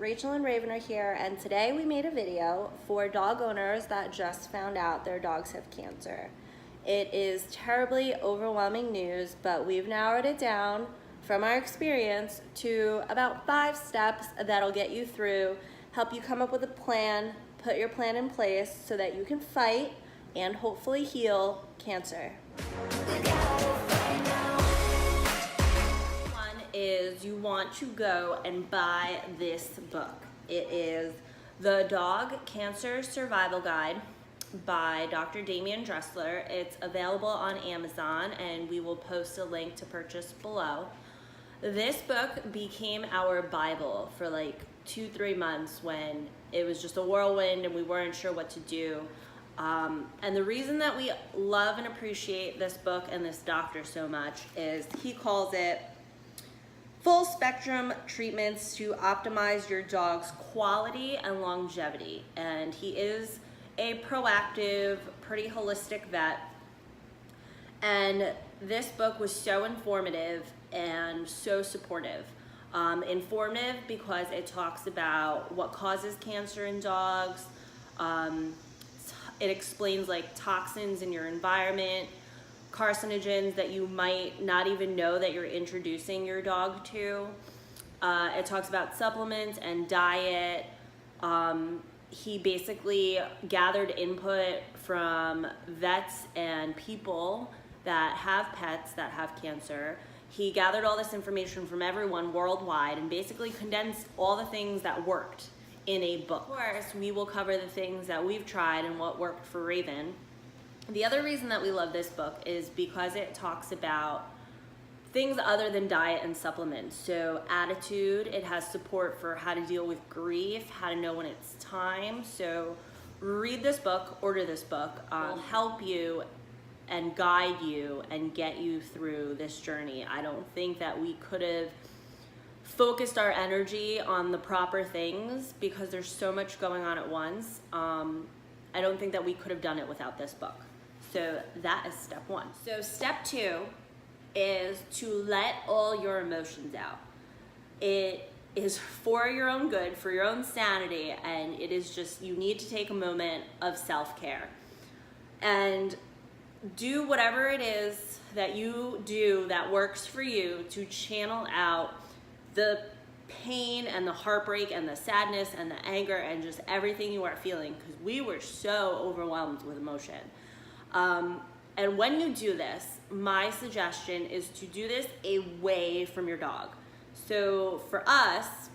Rachel and Raven are here, and today we made a video for dog owners that just found out their dogs have cancer. It is terribly overwhelming news, but we've narrowed it down from our experience to about 5 steps that'll get you through, help you come up with a plan, put your plan in place so that you can fight and hopefully heal cancer. Is you want to go and buy this book. It is The Dog Cancer Survival Guide by Dr. Damian Dressler. It's available on Amazon, and we will post a link to purchase below. This book became our Bible for like 2-3 months when it was just a whirlwind and we weren't sure what to do. And the reason that we love and appreciate this book and this doctor so much is he calls it full spectrum treatments to optimize your dog's quality and longevity. And he is a proactive, pretty holistic vet. And this book was so informative and so supportive. Informative because it talks about what causes cancer in dogs. It explains like toxins in your environment, carcinogens that you might not even know that you're introducing your dog to. It talks about supplements and diet. He basically gathered input from vets and people that have pets that have cancer. He gathered all this information from everyone worldwide and basically condensed all the things that worked in a book. Of course, we will cover the things that we've tried and what worked for Raven. The other reason that we love this book is because it talks about things other than diet and supplements. So attitude, it has support for how to deal with grief, how to know when it's time. So read this book, order this book. It'll help you and guide you and get you through this journey. I don't think that we could have focused our energy on the proper things because there's so much going on at once. I don't think that we could have done it without this book. So that is step 1. So step 2 is to let all your emotions out. It is for your own good, for your own sanity, and it is just, you need to take a moment of self-care. And do whatever it is that you do that works for you to channel out the pain and the heartbreak and the sadness and the anger and just everything you are feeling, because we were so overwhelmed with emotion. And when you do this, my suggestion is to do this away from your dog. So for us,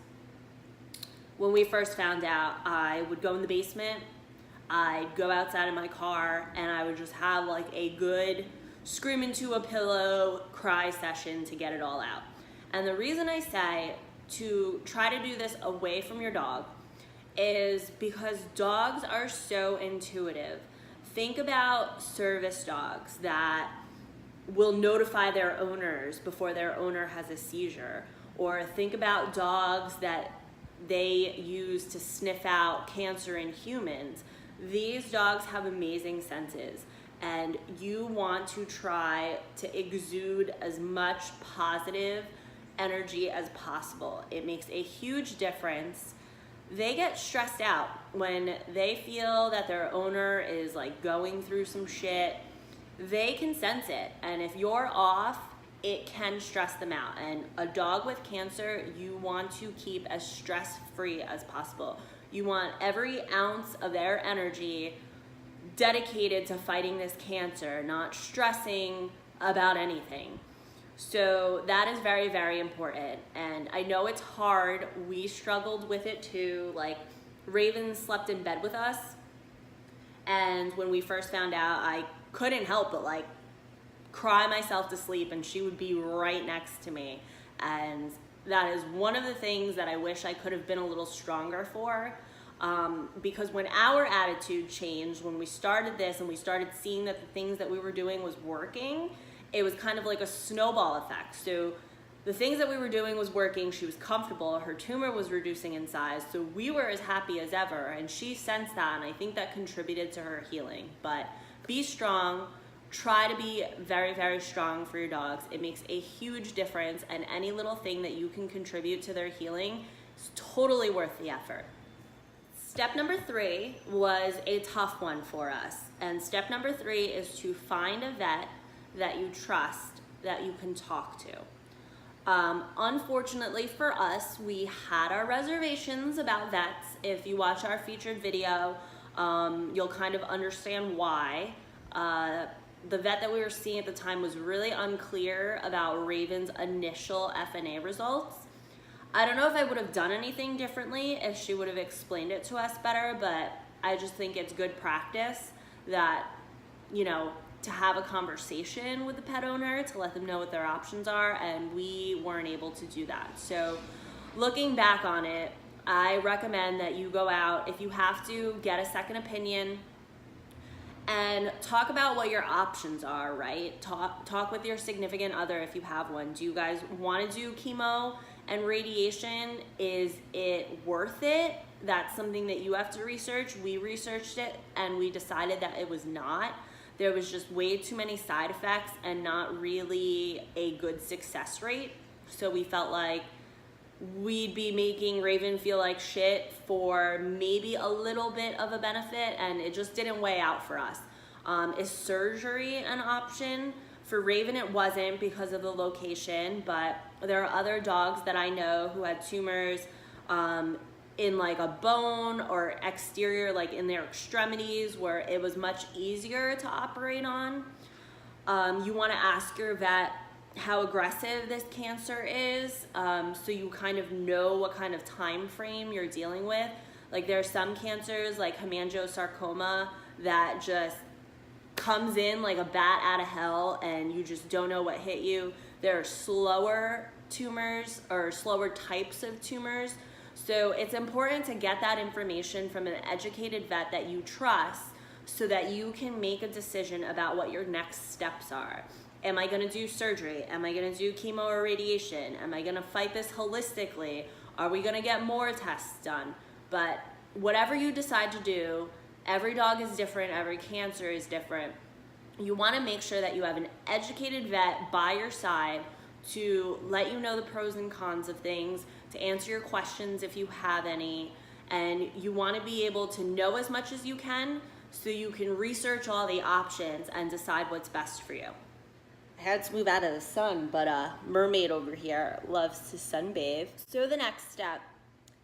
when we first found out, I would go in the basement, I'd go outside in my car, and I would just have like a good scream into a pillow cry session to get it all out. And the reason I say to try to do this away from your dog is because dogs are so intuitive. Think about service dogs that will notify their owners before their owner has a seizure. Or think about dogs that they use to sniff out cancer in humans. These dogs have amazing senses, and you want to try to exude as much positive energy as possible. It makes a huge difference. They get stressed out when they feel that their owner is like going through some shit. They can sense it, and if you're off, it can stress them out. And a dog with cancer, you want to keep as stress-free as possible. You want every ounce of their energy dedicated to fighting this cancer, not stressing about anything. So that is very, very important. And I know it's hard. We struggled with it too. Like, Raven slept in bed with us. And when we first found out, I couldn't help but like cry myself to sleep, and she would be right next to me. And that is one of the things that I wish I could have been a little stronger for. Because when our attitude changed, when we started this and we started seeing that the things that we were doing was working, it was kind of like a snowball effect. So the things that we were doing was working. She was comfortable. Her tumor was reducing in size. So we were as happy as ever. And she sensed that. And I think that contributed to her healing. But be strong. Try to be very, very strong for your dogs. It makes a huge difference. And any little thing that you can contribute to their healing, It's totally worth the effort. Step number 3 was a tough one for us. And step number 3 is to find a vet that you trust, that you can talk to. Unfortunately for us, we had our reservations about vets. If you watch our featured video, you'll kind of understand why. The vet that we were seeing at the time was really unclear about Raven's initial FNA results. I don't know if I would have done anything differently if she would have explained it to us better, but I just think it's good practice that, you know, to have a conversation with the pet owner to let them know what their options are, and we weren't able to do that. So looking back on it, I recommend that you go out, if you have to, get a second opinion and talk about what your options are, right? Talk with your significant other if you have one. Do you guys want to do chemo and radiation? Is it worth it? That's something that you have to research. We researched it and we decided that it was not. There was just way too many side effects and not really a good success rate. So we felt like we'd be making Raven feel like shit for maybe a little bit of a benefit, and it just didn't weigh out for us. Is surgery an option? For Raven, it wasn't because of the location, but there are other dogs that I know who had tumors in like a bone or exterior, like in their extremities, where it was much easier to operate on. You want to ask your vet how aggressive this cancer is, so you kind of know what kind of time frame you're dealing with. Like there are some cancers like hemangiosarcoma that just comes in like a bat out of hell and you just don't know what hit you. There are slower tumors or slower types of tumors. So it's important to get that information from an educated vet that you trust so that you can make a decision about what your next steps are. Am I gonna do surgery? Am I gonna do chemo or radiation? Am I gonna fight this holistically? Are we gonna get more tests done? But whatever you decide to do, every dog is different, every cancer is different. You wanna make sure that you have an educated vet by your side to let you know the pros and cons of things, to answer your questions if you have any, and you wanna be able to know as much as you can so you can research all the options and decide what's best for you. I had to move out of the sun, but Mermaid over here loves to sunbathe. So the next step,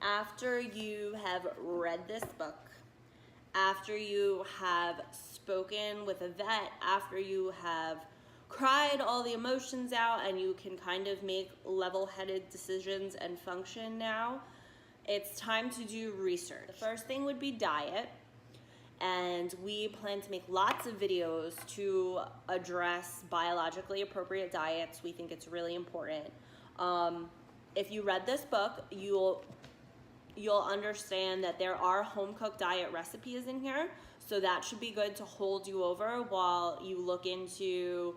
after you have read this book, after you have spoken with a vet, after you have cried all the emotions out and you can kind of make level-headed decisions and function now, it's time to do research. The first thing would be diet. And we plan to make lots of videos to address biologically appropriate diets. We think it's really important. If you read this book, you'll understand that there are home-cooked diet recipes in here, so that should be good to hold you over while you look into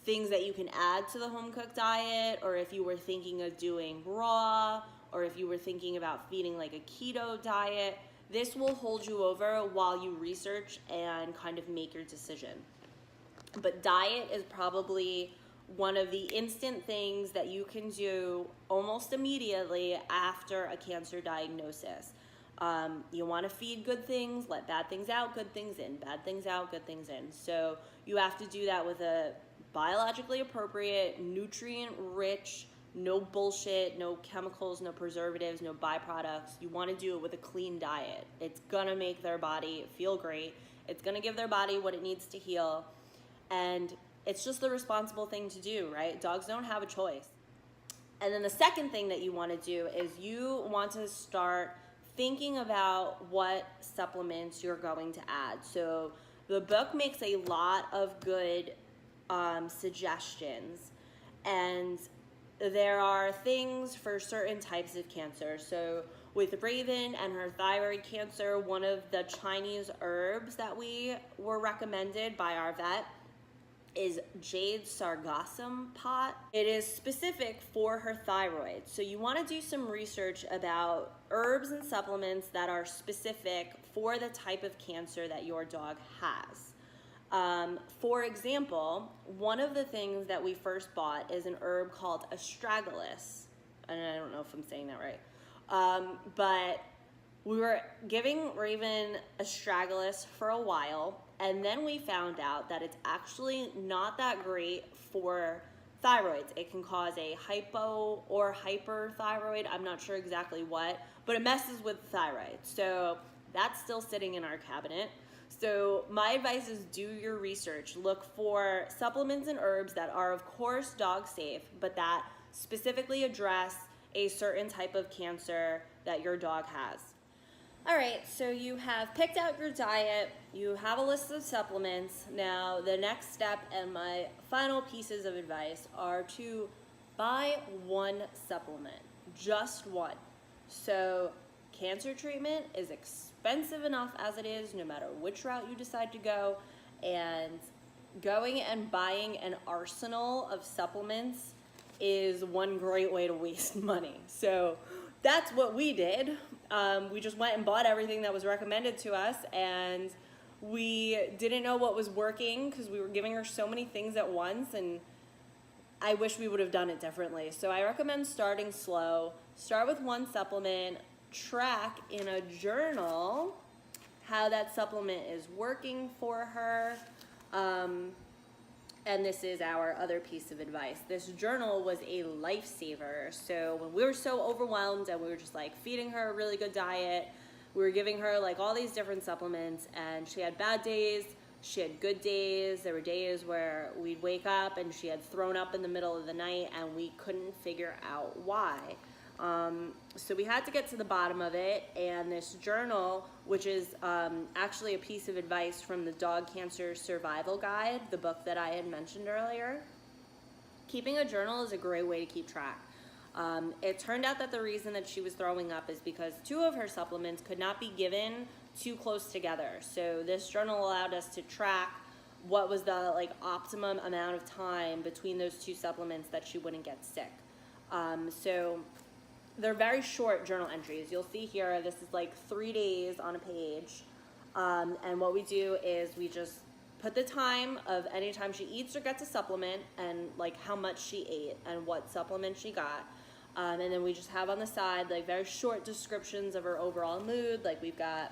things that you can add to the home-cooked diet, or if you were thinking of doing raw, or if you were thinking about feeding like a keto diet. This will hold you over while you research and kind of make your decision. But diet is probably one of the instant things that you can do almost immediately after a cancer diagnosis. You want to feed good things, let bad things out, good things in, bad things out, good things in. So you have to do that with a biologically appropriate, nutrient-rich, no bullshit, no chemicals, no preservatives, no byproducts. You want to do it with a clean diet. It's gonna make their body feel great. It's gonna give their body what it needs to heal. And it's just the responsible thing to do, right? Dogs don't have a choice. And then the second thing that you want to do is you want to start thinking about what supplements you're going to add. So the book makes a lot of good suggestions, and there are things for certain types of cancer. So with Raven and her thyroid cancer, one of the Chinese herbs that we were recommended by our vet is Jade sargassum pot. It is specific for her thyroid. So you want to do some research about herbs and supplements that are specific for the type of cancer that your dog has. For example, one of the things that we first bought is an herb called astragalus, and I don't know if I'm saying that right. But we were giving Raven Astragalus for a while, and then we found out that it's actually not that great for thyroids. It can cause a hypo or hyperthyroid, I'm not sure exactly what, but it messes with the thyroid. So that's still sitting in our cabinet. So my advice is do your research. Look for supplements and herbs that are of course dog safe, but that specifically address a certain type of cancer that your dog has. All right, so you have picked out your diet, you have a list of supplements. Now, the next step and my final pieces of advice are to buy one supplement, just one. So, cancer treatment is expensive enough as it is, no matter which route you decide to go, and going and buying an arsenal of supplements is one great way to waste money. So, that's what we did. We just went and bought everything that was recommended to us, and we didn't know what was working because we were giving her so many things at once, and I wish we would have done it differently. So I recommend starting slow. Start with one supplement, track in a journal how that supplement is working for her. And this is our other piece of advice. This journal was a lifesaver. So when we were so overwhelmed and we were just like feeding her a really good diet, we were giving her like all these different supplements, and she had bad days, she had good days. There were days where we'd wake up and she had thrown up in the middle of the night and we couldn't figure out why. So we had to get to the bottom of it, and this journal, which is actually a piece of advice from the Dog Cancer Survival Guide, the book that I had mentioned earlier. Keeping a journal is a great way to keep track. It turned out that the reason that she was throwing up is because 2 of her supplements could not be given too close together. So this journal allowed us to track what was the optimum amount of time between those 2 supplements that she wouldn't get sick. So they're very short journal entries. You'll see here, this is like 3 days on a page. And what we do is we just put the time of any time she eats or gets a supplement, and how much she ate and what supplement she got. And then we just have on the side very short descriptions of her overall mood. We've got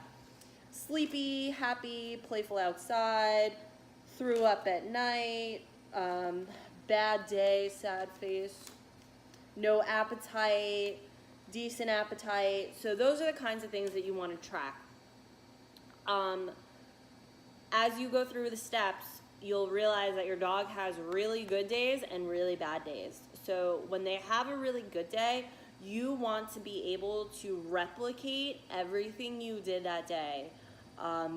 sleepy, happy, playful outside, threw up at night, bad day, sad face, no appetite, decent appetite. So those are the kinds of things that you want to track. As you go through the steps, you'll realize that your dog has really good days and really bad days. So when they have a really good day, you want to be able to replicate everything you did that day,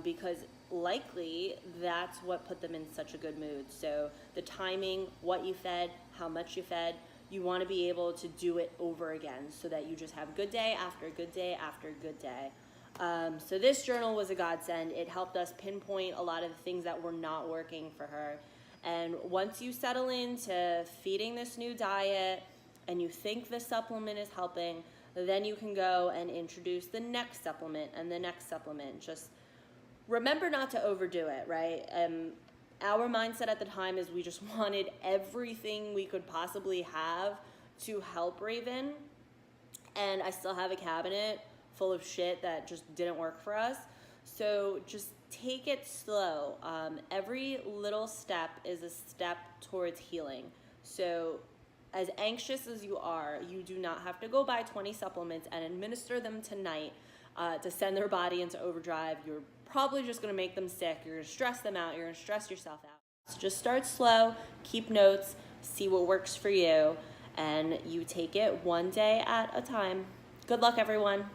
because likely that's what put them in such a good mood. So the timing, what you fed, how much you fed, you want to be able to do it over again so that you just have good day after good day after good day. So this journal was a godsend. It helped us pinpoint a lot of the things that were not working for her. And once you settle into feeding this new diet and you think the supplement is helping, then you can go and introduce the next supplement and the next supplement. Just remember not to overdo it, right? Our mindset at the time is we just wanted everything we could possibly have to help Raven. And I still have a cabinet full of shit that just didn't work for us. So just take it slow. Every little step is a step towards healing. So as anxious as you are, you do not have to go buy 20 supplements and administer them tonight to send their body into overdrive. You're probably just going to make them sick. You're going to stress them out. You're going to stress yourself out. So just start slow, keep notes, see what works for you, and you take it one day at a time. Good luck, everyone.